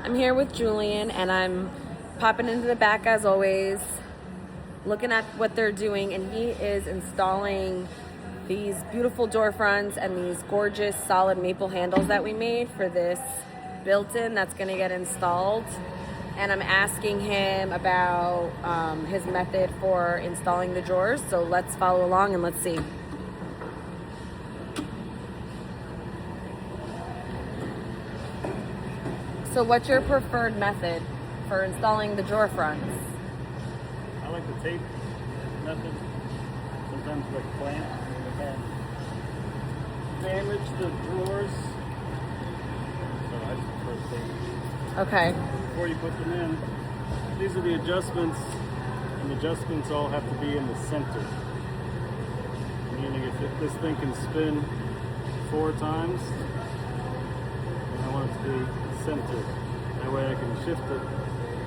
I'm here with Julian and I'm popping into the back as always, looking at what they're doing, and he is installing these beautiful door fronts and these gorgeous solid maple handles that we made for this built-in that's going to get installed. And I'm asking him about his method for installing the drawers. So let's follow along and let's see. So what's your preferred method for installing the drawer fronts? I like the tape method. Sometimes like clamp can damage the drawers. So I just prefer tape. Okay. Before you put them in, these are the adjustments, and the adjustments all have to be in the center. Meaning if this thing can spin 4 times, then I want it to be centered. That way I can shift it,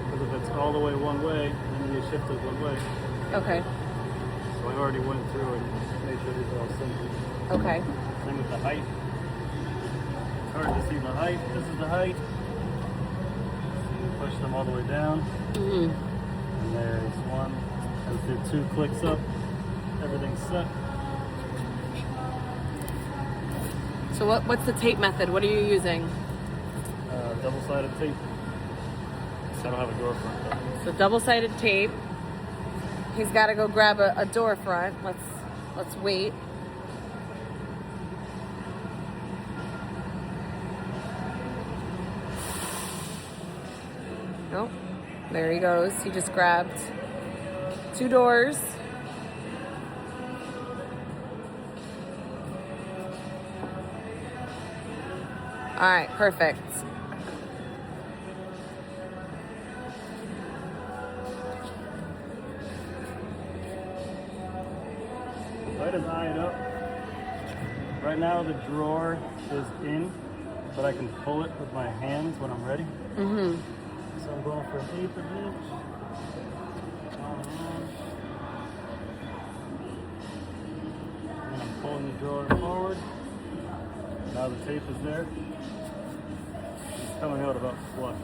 because if it's all the way one way, then you shift it one way. Okay. So I already went through and made sure these are all centered. Okay. Same with the height. It's hard to see the height. This is the height. Push them all the way down. Mm-hmm. And there's one. I just did 2 clicks up. Everything's set. So what's the tape method? What are you using? Double-sided tape. So I don't have a door front though. So double-sided tape. He's got to go grab a door front. Let's wait. Oh, there he goes. He just grabbed 2 doors. All right, perfect. I just eye it up. Right now the drawer is in, but I can pull it with my hands when I'm ready. Mm-hmm. So I'm going for 1/8 of an inch. And I'm pulling the drawer forward. Now the tape is there. It's coming out about flush.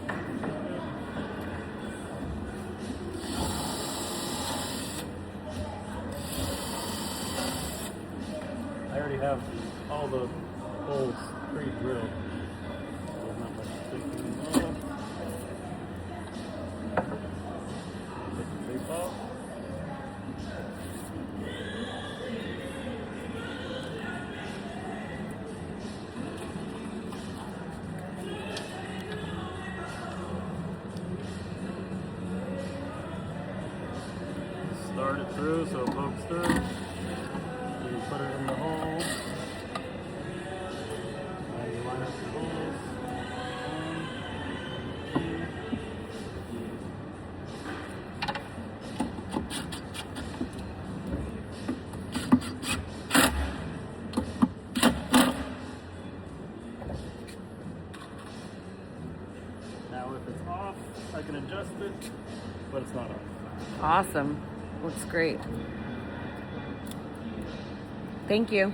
I already have all the holes pre-drilled. There's not much tape involved. Take the tape off. Start it through so it pokes through. You put it in the hole. Now you line up the holes. 1, 2. Now if it's off, I can adjust it, but it's not off. Awesome. Looks great. Thank you.